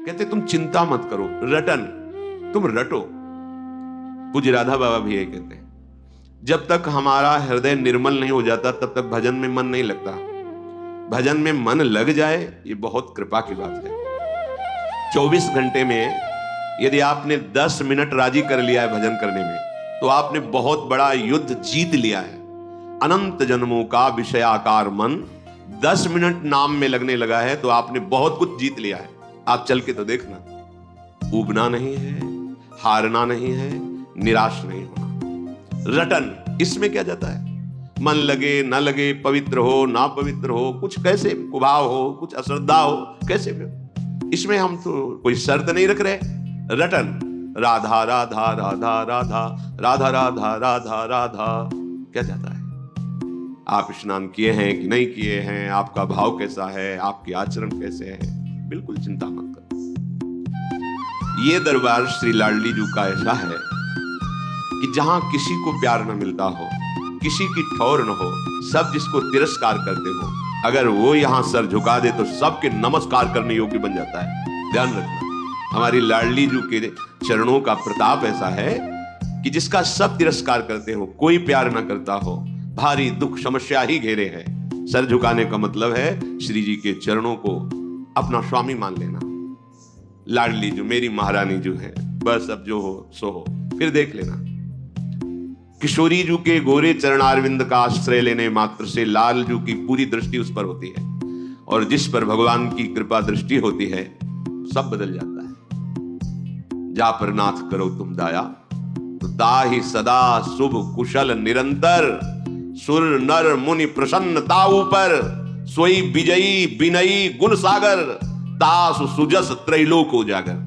कहते तुम चिंता मत करो, रटन, तुम रटो। पूज्य राधा बाबा भी यही कहते हैं, जब तक हमारा हृदय निर्मल नहीं हो जाता तब तक भजन में मन नहीं लगता। भजन में मन लग जाए ये बहुत कृपा की बात है। 24 घंटे में यदि आपने 10 मिनट राजी कर लिया है भजन करने में, तो आपने बहुत बड़ा युद्ध जीत लिया है। अनंत जन्मों का विषयाकार मन 10 मिनट नाम में लगने लगा है तो आपने बहुत कुछ जीत लिया है। आप चल के तो देखना, ऊबना नहीं है, हारना नहीं है, निराश नहीं होना। रटन, इसमें क्या जाता है? मन लगे ना लगे, पवित्र हो ना पवित्र हो, कुछ कैसे कुभाव हो, कुछ अश्रद्धा हो, कैसे भी, इसमें हम तो कोई शर्त नहीं रख रहे। रटन, राधा राधा राधा राधा राधा राधा राधा राधा, क्या जाता है? आप स्नान किए हैं कि नहीं किए हैं, आपका भाव कैसा है, आपके आचरण कैसे है, बिल्कुल चिंता मत करो। ये दरबार श्री लाडली जी का ऐसा है कि जहां किसी को प्यार न मिलता हो, किसी की ठौर न हो, सब जिसको तिरस्कार करते हो, अगर वो यहां सर झुका दे तो सबके नमस्कार करने योग्य बन जाता है। ध्यान रखना, हमारी लाडली जी के चरणों का प्रताप ऐसा है कि जिसका सब तिरस्कार करते हो, कोई प्यार न करता हो, भारी दुख समस्या ही घेरे है, सर झुकाने का मतलब है श्री जी के चरणों को अपना स्वामी मान लेना। लाडली जो मेरी महारानी जो है, बस अब जो हो सो हो, फिर देख लेना। किशोरी जू के गोरे चरणारविंद का आश्रय लेने मात्र से लाल जू की पूरी दृष्टि उस पर होती है, और जिस पर भगवान की कृपा दृष्टि होती है सब बदल जाता है। जा पर नाथ करो तुम दाया, तो ताहि सदा शुभ कुशल निरंतर, सुर नर मुनि प्रसन्नता ऊपर, सोई विजयी विनयी गुण सागर, तासु सुजस त्रैलोक उजागर।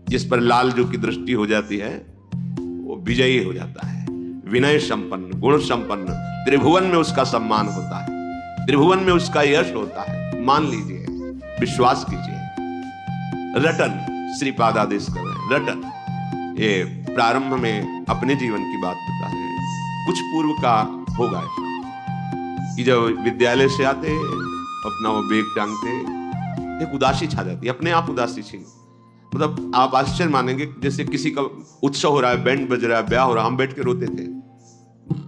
जिस पर लाल जू की दृष्टि हो जाती है वो विजयी हो जाता है, विनय संपन्न, गुण संपन्न, त्रिभुवन में उसका सम्मान होता है, त्रिभुवन में उसका यश होता है। मान लीजिए, विश्वास कीजिए। रटन, श्रीपादादेश कर रहे हैं, रटन। ये प्रारंभ में अपने जीवन की बात बता रहे हैं, कुछ पूर्व का होगा ऐसा कि जब विद्यालय से आते अपना वो बैग टांगते, एक उदासी छा जाती, अपने आप उदासी छीन, मतलब आप आश्चर्य मानेंगे, जैसे किसी का उत्सव हो रहा है, बैंड बज रहा है, ब्याह हो रहा है, हम बैठ के रोते थे।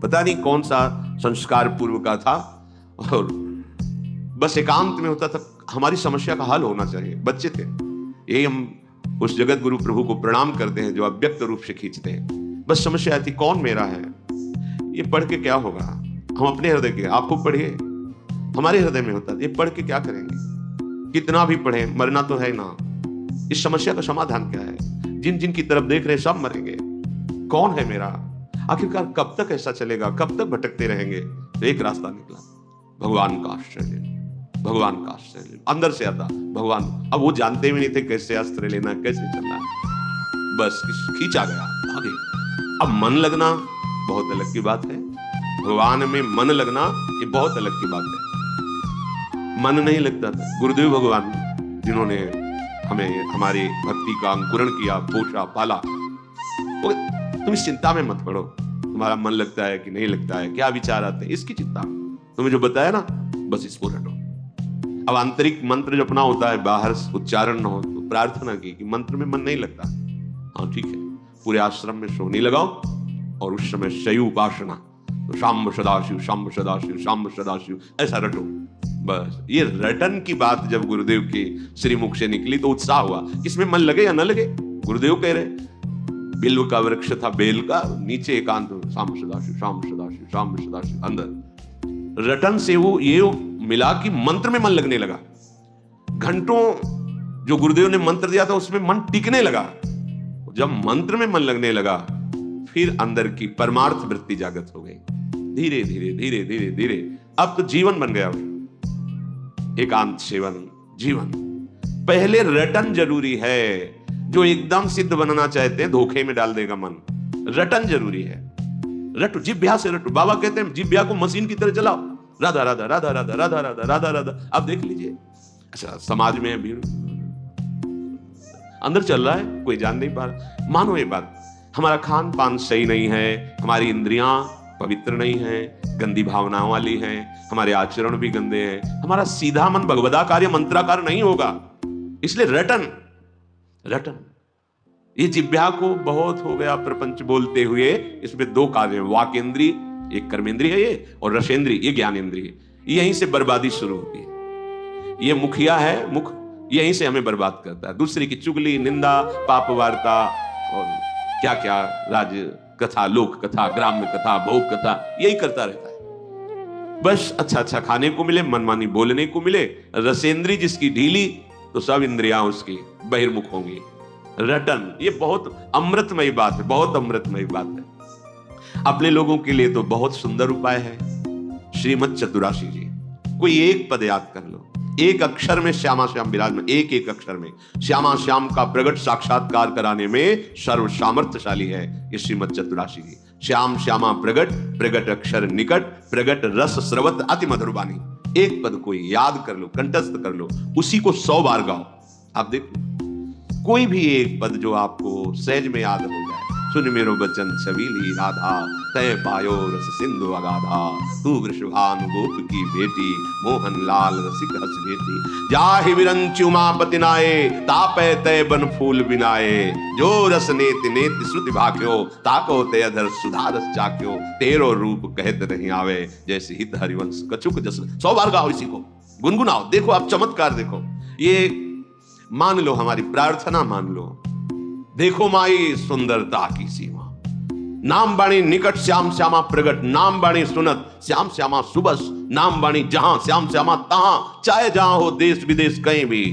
पता नहीं कौन सा संस्कार पूर्व का था, और बस एकांत में होता था, हमारी समस्या का हल होना चाहिए। बच्चे थे, यही हम उस जगत गुरु प्रभु को प्रणाम करते हैं जो अव्यक्त रूप से खींचते हैं। बस समस्या थी, कौन मेरा है, ये पढ़ के क्या होगा। हम अपने हृदय के, आप खूब पढ़िए, हमारे हृदय में होता है, ये पढ़ के क्या करेंगे, कितना भी पढ़े, मरना तो है ना। इस समस्या का समाधान क्या है? जिन जिन की तरफ देख रहे हैं सब मरेंगे, कौन है मेरा? आखिरकार कब तक ऐसा चलेगा, कब तक भटकते रहेंगे? तो एक रास्ता निकला, भगवान का आश्रय, भगवान का आश्रय अंदर से आता भगवान। अब वो जानते भी नहीं थे कैसे आश्रय लेना, कैसे चलना है, बस खींचा गया आगे। अब मन लगना बहुत अलग की बात है, भगवान में मन लगना ये बहुत अलग की बात है। मन नहीं लगता था, गुरुदेव भगवान जिन्होंने हमें हमारी भक्ति का अंकुरण किया, पोषा, पाला, तुम इस चिंता में मत पड़ो, तुम्हारा मन लगता है कि नहीं लगता है, क्या विचार आते हैं, इसकी चिंता। तुम्हें जो बताया ना, बस इसको रटो। अब आंतरिक मंत्र जो अपना होता है, बाहर उच्चारण न हो, तो प्रार्थना की कि मंत्र में मन नहीं लगता, हाँ ठीक है, पूरे आश्रम में सोनी लगाओ, और उस समय शयु उपासना, तो शाम्ब सदाशिव शाम्ब सदाशिव शाम्ब सदाशिव, ऐसा रटो। बस ये रटन की बात जब गुरुदेव के श्रीमुख से निकली तो उत्साह हुआ, इसमें मन लगे या न लगे। गुरुदेव कह रहे, बिल्व का वृक्ष था बेल का, नीचे एकांत, शाम्ब सदाशिव शाम्ब सदाशिव शाम्ब सदाशिव, अंदर रटन से वो ये मिला कि मंत्र में मन लगने लगा। घंटों जो गुरुदेव ने मंत्र दिया था उसमें मन टिकने लगा। जब मंत्र में मन लगने लगा, फिर अंदर की परमार्थ वृत्ति जागृत हो गई। धीरे धीरे धीरे धीरे धीरे अब तो जीवन बन गया, एकांत सेवन जीवन। पहले रटन जरूरी है, जो एकदम सिद्ध बनना चाहते हैं धोखे में डाल देगा मन। रटन जरूरी है, रटो, जिभ्या से रटो। बाबा कहते हैं जिभ्या को मशीन की तरह चलाओ, राधा राधा राधा राधा राधा राधा राधा राधा। अब देख लीजिए, अच्छा समाज में भीड़ अंदर चल रहा है, कोई जान नहीं पा रहा। मानो ये बात, हमारा खान पान सही नहीं है, हमारी इंद्रियां पवित्र नहीं है, गंदी भावनाओं वाली हैं, हमारे आचरण भी गंदे हैं, हमारा सीधा मन भगवदाकार या मंत्राकार नहीं होगा। इसलिए रटन, रटन। ये जिह्वा को बहुत हो गया प्रपंच बोलते हुए, इसमें दो कार्य हैं, वाकेंद्री, एक कर्मेंद्रिय है ये, और रसेंद्री, ये ज्ञानेंद्रिय। यहीं से बर्बादी शुरू होती है। ये मुखिया है, मुख यहीं से हमें बर्बाद करता है। दूसरे की चुगली, निंदा, पाप वार्ता और क्या क्या राज कथा, लोक कथा, ग्राम्य कथा, भोग कथा, यही करता रहता है। बस अच्छा अच्छा खाने को मिले, मनमानी बोलने को मिले। रसेंद्री जिसकी ढीली, तो सब इंद्रियां उसकी बहिर्मुख होंगी। रटन, ये बहुत अमृतमयी बात है, बहुत अमृतमयी बात है। अपने लोगों के लिए तो बहुत सुंदर उपाय है। श्रीमद चतुराशी जी, कोई एक पद याद कर लो, एक अक्षर में श्यामा श्याम विराजमान, एक एक अक्षर में श्यामा श्याम का प्रगट साक्षात्कार कराने में सर्व सामर्थ्यशाली है ये श्रीमद चतुराशी जी। श्याम श्यामा प्रगट, प्रगट अक्षर निकट, प्रगट रस स्रवत अति मधुर वाणी। एक पद कोई याद कर लो, कंठस्थ कर लो, उसी को 100 बार गाओ। आप देखो कोई भी एक पद जो आपको सहज में याद हो जाए। सुन मेरो बचन छबीली राधा, तय पायो रस सिंधु अगाधा, तू वृषभानु गोप की बेटी, मोहन लाल रसिक हस बेटी। जाहि विरंचि उमापति नाये, तापै तय बन फूल बिनाए, जो रस नेति नेति श्रुति भाख्यो, ताको तय अधर सुधा रस चाख्यो, तेरो रूप कहत नहीं आवे, जैसे हित हरिवंश कछुक जस। 100 बार गाओ, इसी को गुनगुनाओ। देखो आप चमत्कार देखो, ये मान लो हमारी प्रार्थना मान लो। देखो माई सुंदरता की सीमा, नाम बाणी निकट श्याम श्यामा प्रगट, नाम बाणी सुनत श्याम श्यामा सुबस, नाम बाणी जहां श्याम श्यामा तहां, चाहे जहां हो देश विदेश कहीं भी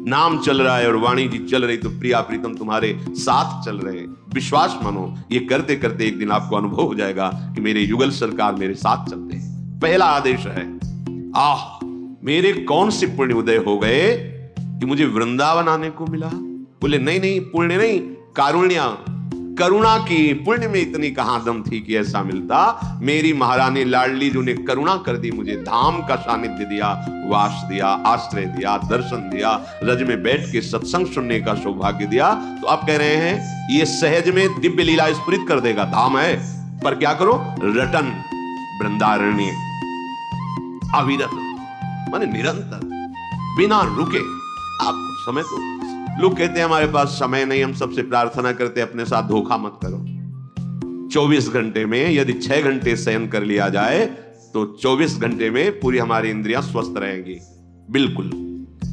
नाम चल रहा है और वाणी जी चल रही, तो प्रिया प्रीतम तुम्हारे साथ चल रहे हैं। विश्वास मानो, ये करते करते एक दिन आपको अनुभव हो जाएगा कि मेरे युगल सरकार मेरे साथ चलते हैं। पहला आदेश है, आह मेरे कौन से पुण्य उदय हो गए कि मुझे वृंदावन आने को मिला। बोले नहीं नहीं, पुण्य नहीं, कारुण्या, करुणा की। पुण्य में इतनी कहां दम थी कि ऐसा मिलता। मेरी महारानी लाडली जो ने करुणा कर दी, मुझे धाम का सानिध्य दिया, वास दिया, आश्रय दिया, दर्शन दिया, रज में बैठ के सत्संग सुनने का सौभाग्य दिया। तो आप कह रहे हैं ये सहज में दिव्य लीला स्फुरित कर देगा, धाम है। पर क्या करो, रटन, वृंदारण्य, अविरत माने निरंतर, बिना रुके। आप समय तो लोग कहते हैं हमारे पास समय नहीं, हम सबसे प्रार्थना करते हैं अपने साथ धोखा मत करो। 24 घंटे में यदि 6 घंटे शयन कर लिया जाए तो 24 घंटे में पूरी हमारी इंद्रियां स्वस्थ रहेंगी। बिल्कुल,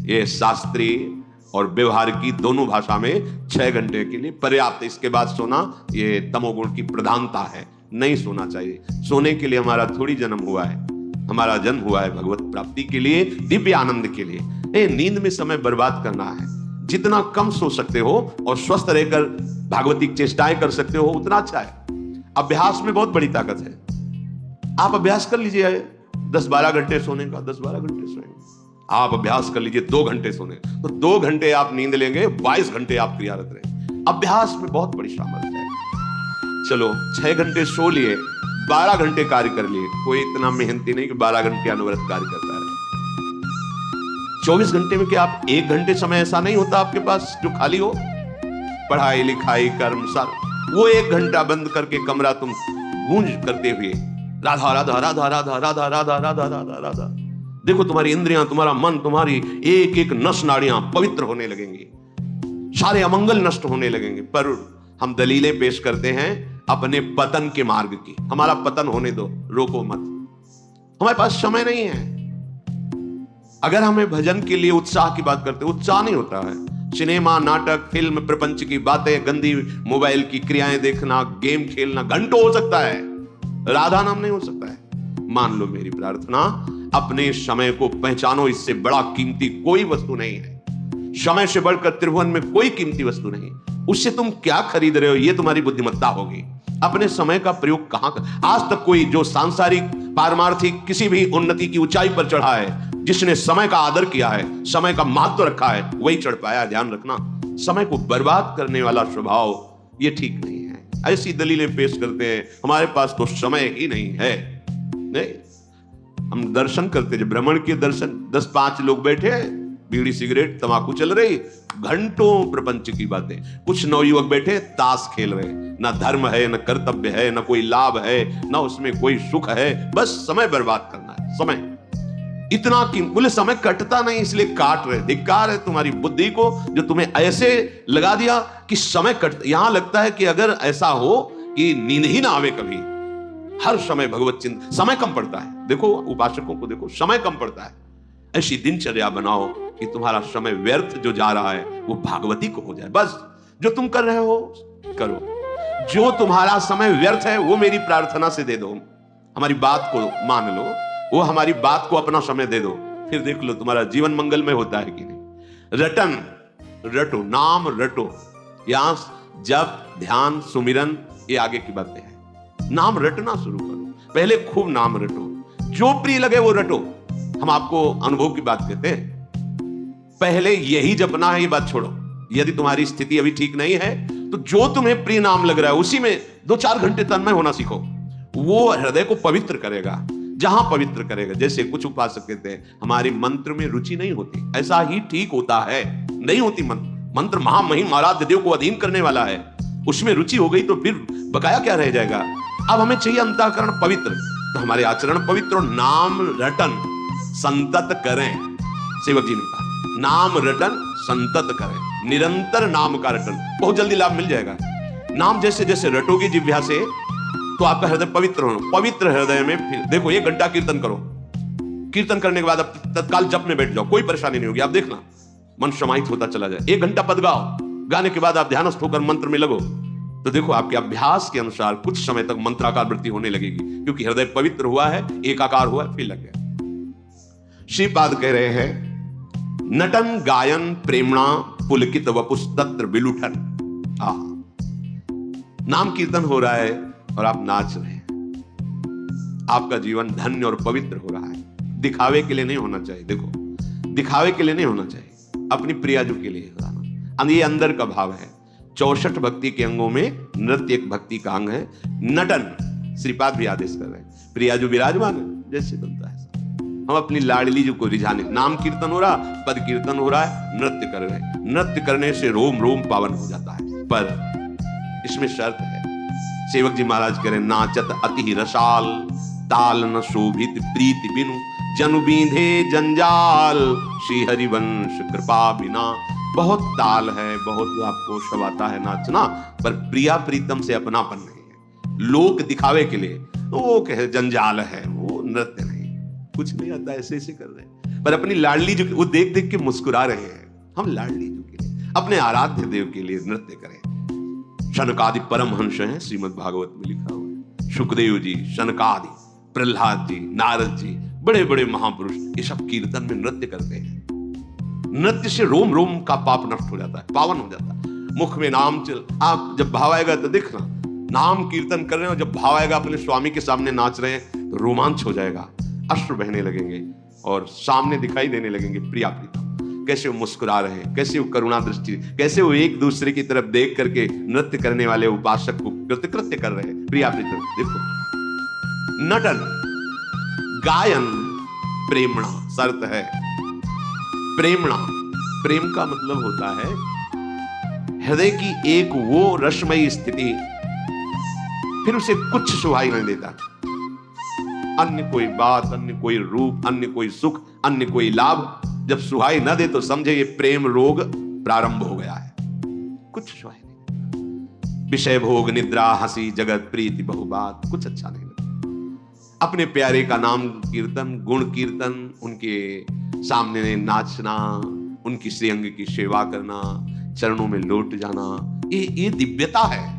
ये शास्त्रीय और व्यवहार की दोनों भाषा में 6 घंटे के लिए पर्याप्त। इसके बाद सोना ये तमोगुण की प्रधानता है, नहीं सोना चाहिए। सोने के लिए हमारा थोड़ी जन्म हुआ है, हमारा जन्म हुआ है भगवत प्राप्ति के लिए, दिव्य आनंद के लिए। नींद में समय बर्बाद करना है, जितना कम सो सकते हो और स्वस्थ रहकर भागवतिक चेष्टाएं कर सकते हो उतना अच्छा है। अभ्यास में बहुत बड़ी ताकत है। आप अभ्यास कर लीजिए 10-12 घंटे सोने का, 10-12 घंटे सोएंगे। आप अभ्यास कर लीजिए 2 घंटे सोने, तो 2 घंटे आप नींद लेंगे, 22 घंटे आप क्रियारत रहेंगे। अभ्यास में बहुत बड़ी सामर्थ्य है। चलो 6 घंटे सो लिए, 12 घंटे कार्य कर लिए। कोई इतना मेहनती नहीं कि 12 घंटे अनवरत कार्य करता है। 24 घंटे में क्या आप 1 घंटे समय ऐसा नहीं होता आपके पास जो खाली हो? पढ़ाई लिखाई कर्म सारा, वो 1 घंटा बंद करके कमरा तुम गूंज करते हुए राधा राधा राधा राधा राधा राधा राधा राधा राधा, देखो तुम्हारी इंद्रियां, तुम्हारा मन, तुम्हारी एक एक नस नाड़ियां पवित्र होने लगेंगी, सारे अमंगल नष्ट होने लगेंगे। पर हम दलीलें पेश करते हैं अपने पतन के मार्ग की। हमारा पतन होने दो, रोको मत। हमारे पास समय नहीं है। अगर हमें भजन के लिए उत्साह की बात करते, उत्साह नहीं होता है। सिनेमा, नाटक, फिल्म, प्रपंच की बातें, गंदी मोबाइल की क्रियाएं देखना, गेम खेलना घंटों हो सकता है, राधा नाम नहीं हो सकता है। मान लो मेरी प्रार्थना, अपने समय को पहचानो, इससे बड़ा कीमती कोई वस्तु नहीं है। समय से बढ़कर त्रिभुवन में कोई कीमती वस्तु नहीं। उससे तुम क्या खरीद रहे हो, ये तुम्हारी बुद्धिमत्ता होगी। अपने समय का प्रयोग कहां कर। आज तक कोई जो सांसारिक पारमार्थिक किसी भी उन्नति की ऊंचाई पर चढ़ा है, जिसने समय का आदर किया है, समय का महत्व रखा है, वही चढ़ पाया। ध्यान रखना, समय को बर्बाद करने वाला स्वभाव ये ठीक नहीं है। ऐसी दलीलें पेश करते हैं हमारे पास तो समय ही नहीं है। नहीं, हम दर्शन करते, जब भ्रमण के दर्शन, 10-5 लोग बैठे, बीड़ी सिगरेट तंबाकू चल रही, घंटों प्रपंच की बातें। कुछ नवयुवक बैठे ताश खेल रहे, ना धर्म है, ना कर्तव्य है, ना कोई लाभ है, ना उसमें कोई सुख है, बस समय बर्बाद करना है। समय इतना कि बोले समय कटता नहीं इसलिए काट रहे। धिक्कार है तुम्हारी बुद्धि को जो तुम्हें ऐसे लगा दिया कि समय कट। यहां लगता है कि अगर ऐसा हो कि नींद ही ना आवे कभी, हर समय भगवत चिंतन, समय कम पड़ता है। देखो उपासकों को देखो, समय कम पड़ता है। ऐसी दिनचर्या बनाओ कि तुम्हारा समय व्यर्थ जो जा रहा है वो भागवती को हो जाए। बस जो तुम कर रहे हो करो, जो तुम्हारा समय व्यर्थ है वो मेरी प्रार्थना से दे दो, हमारी बात को मान लो, वो हमारी बात को अपना समय दे दो, फिर देख लो तुम्हारा जीवन मंगल में होता है कि नहीं। रटन, रटो, नाम रटो। यहां जप, ध्यान, सुमिरन ये आगे की बातें हैं। नाम रटना शुरू करो, पहले खूब नाम रटो, जो प्रिय लगे वो रटो। हम आपको अनुभव की बात कहते हैं, पहले यही जपना है, ये बात छोड़ो। यदि तुम्हारी स्थिति अभी ठीक नहीं है तो जो तुम्हें प्रिय नाम लग रहा है उसी में 2-4 घंटे तन्मय होना सीखो। वो हृदय को पवित्र करेगा। जहां पवित्र करेगा, जैसे कुछ उपासक कहते हैं हमारे मंत्र में रुचि नहीं होती, ऐसा ही ठीक होता है, नहीं होती। मंत्र महामहिम आराध्य देव को अधीन करने वाला है, उसमें रुचि हो गई तो फिर बकाया क्या रह जाएगा। अब हमें चाहिए अंतःकरण पवित्र, तो हमारे आचरण पवित्र और नाम रटन संतत करें। सेवक जी ने कहा नाम रटन संतत करें, निरंतर नाम का रटन, बहुत जल्दी लाभ मिल जाएगा। नाम जैसे जैसे रटोगे जिह्वा से तो आपका हृदय पवित्र होना। पवित्र हृदय में फिर देखो 1 घंटा कीर्तन करो, कीर्तन करने के बाद अब तत्काल जप में बैठ जाओ, कोई परेशानी नहीं होगी। आप देखना मन समाहित होता चला जाए। 1 घंटा पद गाओ, गाने के बाद आप ध्यानस्थ होकर मंत्र में लगो, तो देखो आपके अभ्यास के अनुसार कुछ समय तक मंत्राकार वृत्ति होने लगेगी, क्योंकि हृदय पवित्र हुआ है, एकाकार हुआ है, फिर लग गया। श्रीपाद कह रहे हैं नटन गायन प्रेमणा पुलकित वपुस तत्र विलुठन। नाम कीर्तन हो रहा है और आप नाच रहे हैं, आपका जीवन धन्य और पवित्र हो रहा है। दिखावे के लिए नहीं होना चाहिए, देखो दिखावे के लिए नहीं होना चाहिए, अपनी प्रियाजू के लिए होना। ये अंदर का भाव है। 64 भक्ति के अंगों में नृत्य एक भक्ति का अंग है। नटन श्रीपाद भी आदेश कर रहे हैं, प्रियाजू विराजमान है, जैसे बनता है हम अपनी लाडली जो को रिझाने। नाम कीर्तन हो रहा, पद कीर्तन हो रहा है, नृत्य कर रहे हैं। नृत्य करने से रोम रोम पावन हो जाता है, पर इसमें शर्त है। सेवक जी महाराज कह रहे नाचत अति रसाल, ताल न शोभित प्रीति बिनु, जनु बींधे जंजाल, श्री हरिवंश कृपा बिना। बहुत ताल है, बहुत आपको शबाता है नाचना, पर प्रिया प्रीतम से अपनापन नहीं है। लोक दिखावे के लिए वो कहे जंजाल है, वो नृत्य नहीं, कुछ नहीं आता, ऐसे ऐसे कर रहे हैं। पर अपनी लाडली जो वो देख देख के मुस्कुरा रहे हैं। हम लाडली जो के लिए, अपने आराध्य देव के लिए नृत्य करें। शनकादि परमहंस हैं, श्रीमद् भागवत में लिखा हुआ है। सुखदेव जी, शनकादि, प्रहलाद जी, नारद जी, बड़े बड़े महापुरुष, ये सब कीर्तन में नृत्य करते हैं। नृत्य से रोम रोम का पाप नष्ट हो जाता है, पावन हो जाता है। मुख में नाम चल, आप जब भाव आएगा तो देखना, नाम कीर्तन कर रहे हो, जब भाव आएगा अपने स्वामी के सामने नाच रहे हैं तो रोमांच हो जाएगा, अश्रु बहने लगेंगे और सामने दिखाई देने लगेंगे प्रिया प्रीतम। कैसे वो मुस्कुरा रहे हैं, कैसे वो करुणा दृष्टि, कैसे वो एक दूसरे की तरफ देख करके नृत्य करने वाले उपासक को कृत्य कर रहे हैं। प्रिया प्रीतम देखो। नटन गायन प्रेमणा, शर्त है प्रेमणा। प्रेम का मतलब होता है हृदय की एक वो रसमयी स्थिति, फिर उसे कुछ सुहाई नहीं देता। अन्य कोई बात, अन्य कोई रूप, अन्य कोई सुख, अन्य कोई लाभ जब सुहाई न दे तो समझे ये प्रेम रोग प्रारंभ हो गया है। कुछ सुहाई नहीं, विषय भोग, निद्रा, हंसी, जगत प्रीति, बहुबात, कुछ अच्छा नहीं लगता। अपने प्यारे का नाम कीर्तन, गुण कीर्तन, उनके सामने नाचना, उनकी श्रीअंग की सेवा करना, चरणों में लौट जाना, ये दिव्यता है।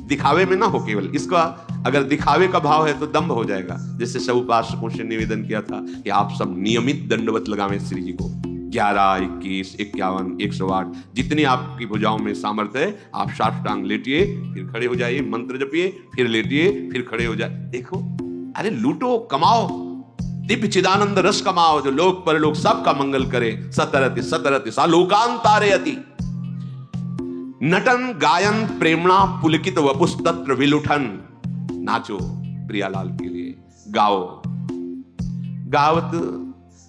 दिखावे में ना हो केवल। इसका अगर दिखावे का भाव है तो दंभ हो जाएगा। जैसे सब उपासकों से निवेदन किया था कि आप सब नियमित दंडवत लगावें श्री जी को। 11, 21, 51, 108 जितनी आपकी भुजाओं में सामर्थ्य है, आप साष्टांग लेटिए, फिर खड़े हो जाइए, मंत्र जपिए, फिर लेटिए, फिर खड़े हो जाए। देखो, अरे लूटो, कमाओ, दिव्य चिदानंद रस कमाओ, जो लोक परलोक सबका मंगल करे। सतरति सतरति सा लोकांतारे अति। नटन गायन प्रेमणा पुलकित वपुस तत्र विलुठन। नाचो प्रियालाल के लिए, गाओ। गावत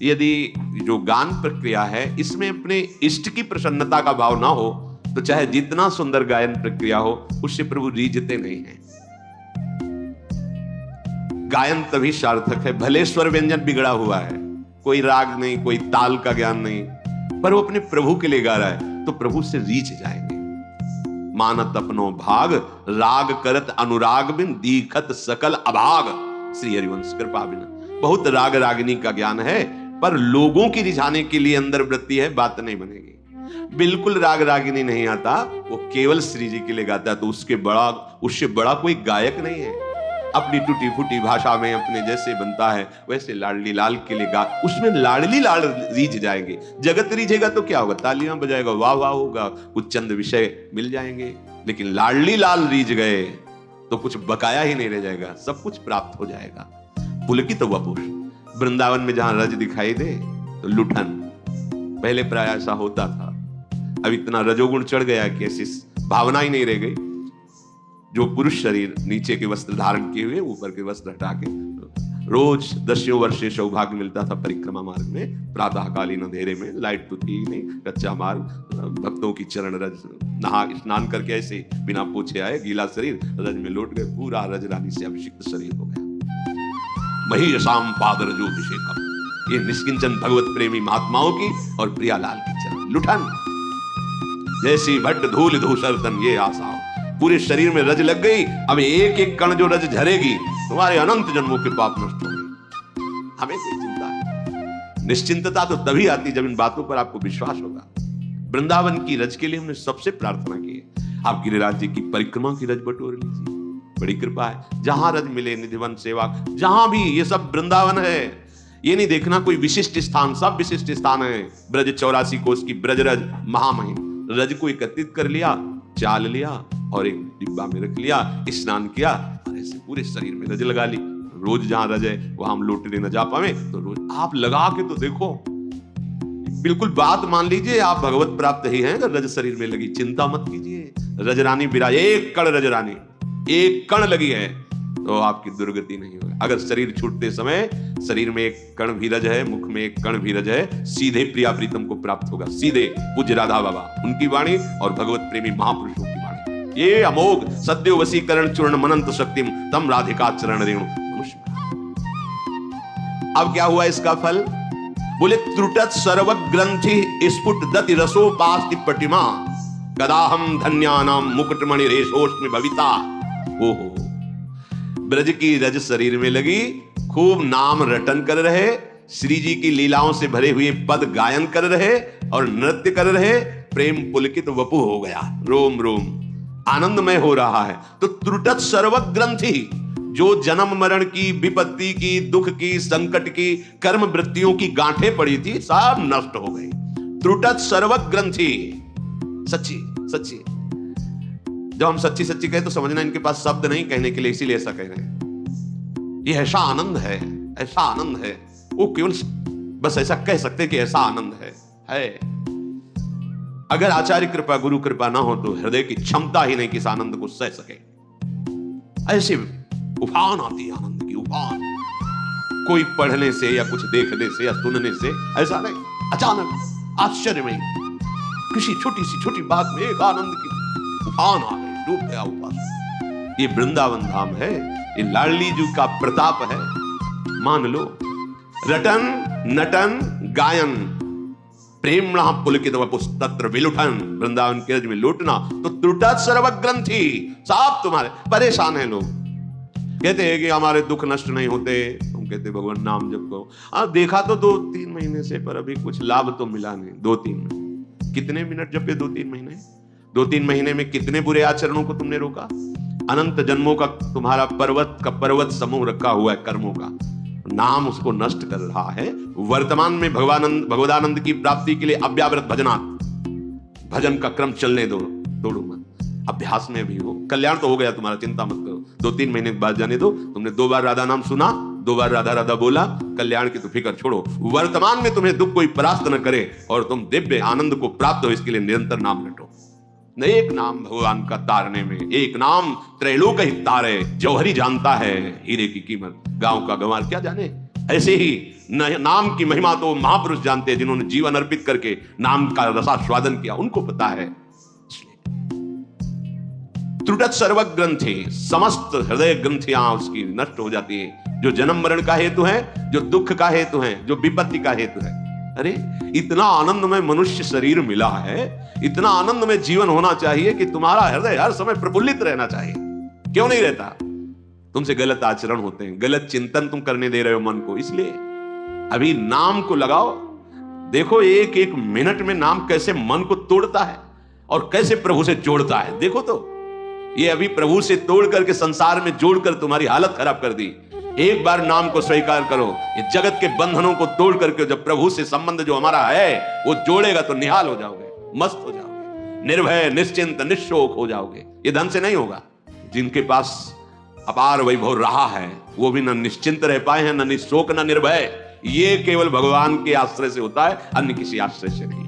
यदि जो गान प्रक्रिया है इसमें अपने इष्ट की प्रसन्नता का भाव ना हो तो चाहे जितना सुंदर गायन प्रक्रिया हो उससे प्रभु रीझते नहीं हैं। गायन तभी सार्थक है, भले स्वर व्यंजन बिगड़ा हुआ है, कोई राग नहीं, कोई ताल का ज्ञान नहीं, पर वो अपने प्रभु के लिए गा रहा है तो प्रभु से रीच जाएंगे। मानत अपनो भाग, राग करत अनुराग बिन, दीखत सकल अभाग। श्री हरिवंश कृपा बिन। बहुत राग रागिनी का ज्ञान है, पर लोगों की रिझाने के लिए अंदर वृत्ति है, बात नहीं बनेगी। बिल्कुल राग रागिनी नहीं आता, वो केवल श्री जी के लिए गाता है, तो उससे बड़ा कोई गायक नहीं है। अपनी टूटी फूटी भाषा में अपने जैसे बनता है वैसे लाडली लाल के लिए गा, उसमें लाडली लाल रीझ जाएंगे। जगत रीझेगा तो क्या होगा, तालियां बजाएगा, वाह वाह होगा, कुछ चंद विषय मिल जाएंगे। लेकिन लाडली लाल रीझ गए तो कुछ बकाया ही नहीं रह जाएगा, सब कुछ प्राप्त हो जाएगा। पुलकित वपुष, वृंदावन में जहां रज दिखाई दे तो लुठन। पहले प्राय ऐसा होता था, अब इतना रजोगुण चढ़ गया कि ऐसी भावना ही नहीं रह गई। जो पुरुष शरीर नीचे के वस्त्र धारण किए हुए, ऊपर के वस्त्र हटा के, रोज 10 वर्षे सौभाग्य मिलता था परिक्रमा मार्ग में, प्रातःकालीन अंधेरे में, लाइट तो थी नहीं, कच्चा मार्ग, भक्तों की चरण रज, नहा स्नान करके ऐसे बिना पूछे आए, गीला शरीर रज में लौट गए, पूरा रज रानी से अभिषिक्त शरीर हो गया। महीयसाम पाद रजोभिषेकम, ये निष्किंचन भगवत प्रेमी महात्माओं की और प्रियालाल की चरण। लुठन जैसी भट्ट धूल धूसरतन, ये आशा, पूरे शरीर में रज लग गई। अब एक एक कण जो रज झरेगी, तुम्हारे अनंत जन्मों के पाप नष्ट होंगे। हमें कोई चिंता है? निश्चिंतता तो तभी आती जब इन बातों पर आपको विश्वास होगा। वृंदावन की रज के लिए हमने सबसे प्रार्थना की है, आप गिरिराज जी की परिक्रमा की रज बटोर लीजिए, बड़ी कृपा है। जहां रज मिले निधिवन सेवा, जहां भी, ये सब वृंदावन है। ये नहीं देखना कोई विशिष्ट स्थान, सब विशिष्ट स्थान है। ब्रज 84 कोस की ब्रजरज महामहिम, रज को एकत्रित कर लिया, चाल लिया और एक डिब्बा में रख लिया, स्नान किया और ऐसे पूरे शरीर में रज लगा ली। रोज जहां रज है वहां हम लोटने न जा पावे तो रोज आप लगा के तो देखो, बिल्कुल बात मान लीजिए, आप भगवत प्राप्त ही हैं अगर रज शरीर में लगी। चिंता मत कीजिए, रज रानी विराज, एक कण रज रानी, एक कण लगी है तो आपकी दुर्गति नहीं होगी। अगर शरीर छूटते समय शरीर में एक कण भी रज है, मुख में एक कण भी रज है, सीधे प्रिया प्रीतम को प्राप्त होगा, सीधे पूज्य राधा बाबा उनकी वाणी और भगवत प्रेमी महापुरुषों की वाणी। ये अमोघ सद्यो वसीकरण चूर्ण मनंत शक्तिम तम राधिका चरण रेणु। अब क्या हुआ इसका फल? बोले त्रुटत सर्व ग्रंथि स्फुट दति रसोपास्ति प्रतिमा, कदाहम धन्यानाम मुकुटमणि रेशोष्मि भविता। ओहो, ब्रज की रज शरीर में लगी, खूब नाम रटन कर रहे, श्री जी की लीलाओं से भरे हुए पद गायन कर रहे और नृत्य कर रहे, प्रेम पुलकित वपु हो गया, रोम रोम आनंदमय हो रहा है। तो त्रुटत सर्व ग्रंथि, जो जन्म मरण की, विपत्ति की, दुख की, संकट की, कर्म वृत्तियों की गांठें पड़ी थी, सब नष्ट हो गई। त्रुटत सर्व ग्रंथि, सच्ची सच्ची। जब हम सच्ची सच्ची कहे तो समझना इनके पास शब्द नहीं कहने के लिए, इसीलिए ऐसा कह रहे हैं। ये ऐसा आनंद है, ऐसा आनंद है, वो केवल बस ऐसा कह सकते कि ऐसा आनंद है। अगर आचार्य कृपा, गुरु कृपा ना हो तो हृदय की क्षमता ही नहीं कि इस आनंद को सह सके। ऐसे उफान आती है आनंद की, उफान। कोई पढ़ने से या कुछ देखने से या सुनने से ऐसा नहीं, अचानक आश्चर्य में किसी छोटी सी छोटी बात में एक आनंद की उफान आ गई, डूब गया उपास। ये वृंदावन धाम है, ये लाडली जी का प्रताप है। मान लो रटन नटन गायन प्रेम पुलकित वपुस्तत्र विलुठन, वृंदावन के रज में लूटना। तो त्रुटत सर्व ग्रंथि, सब तुम्हारे परेशान है। लोग कहते हैं कि हमारे दुख नष्ट नहीं होते, हम कहते भगवान नाम जप करो। आप देखा तो 2-3 महीने से, पर अभी कुछ लाभ तो मिला नहीं। 2-3 कितने मिनट जपे? 2-3 महीने। 2-3 महीने में कितने बुरे आचरणों को तुमने रोका? अनंत जन्मों का तुम्हारा पर्वत समूह रखा हुआ है कर्मों का, नाम उसको नष्ट कर रहा है। वर्तमान में भगवदानंद की प्राप्ति के लिए अव्यावृत भजनात्, भजन का क्रम चलने दो, तोड़ो मत। अभ्यास में भी हो, कल्याण तो हो गया तुम्हारा, चिंता मत करो। 2-3 महीने के बाद जाने दो, तुमने 2 बार राधा नाम सुना, 2 बार राधा राधा बोला, कल्याण की तो फिक्र छोड़ो। वर्तमान में तुम्हें दुख कोई परास्त न करे और तुम दिव्य आनंद को प्राप्त हो, इसके लिए निरंतर नाम रटो। एक नाम भगवान का तारने में, एक नाम त्रैलोक ही तारे। जौहरी जानता है हीरे की कीमत, गांव का गंवार क्या जाने। ऐसे ही नाम की महिमा तो महापुरुष जानते हैं, जिन्होंने जीवन अर्पित करके नाम का रसास्वादन किया, उनको पता है। त्रुटत सर्व ग्रंथि, समस्त हृदय ग्रंथियां उसकी नष्ट हो जाती है। जो जन्म मरण का हेतु है, जो दुख का हेतु है, जो विपत्ति का हेतु है। अरे इतना आनंदमय मनुष्य शरीर मिला है, इतना आनंदमय जीवन होना चाहिए कि तुम्हारा हृदय हर समय प्रफुल्लित रहना चाहिए। क्यों नहीं रहता? तुमसे गलत आचरण होते हैं, गलत चिंतन तुम करने दे रहे हो मन को। इसलिए अभी नाम को लगाओ। देखो एक एक मिनट में नाम कैसे मन को तोड़ता है और कैसे प्रभु से जोड़ता है। देखो तो ये अभी प्रभु से तोड़ करके संसार में जोड़कर तुम्हारी हालत खराब कर दी। एक बार नाम को स्वीकार करो, ये जगत के बंधनों को तोड़ करके जब प्रभु से संबंध जो हमारा है वो जोड़ेगा तो निहाल हो जाओगे, मस्त हो जाओगे, निर्भय निश्चिंत निश्शोक हो जाओगे। ये धन से नहीं होगा। जिनके पास अपार वैभव रहा है वो भी न निश्चिंत रह पाए हैं, न निश्शोक न निर्भय। ये केवल भगवान के आश्रय से होता है, अन्य किसी आश्रय से नहीं।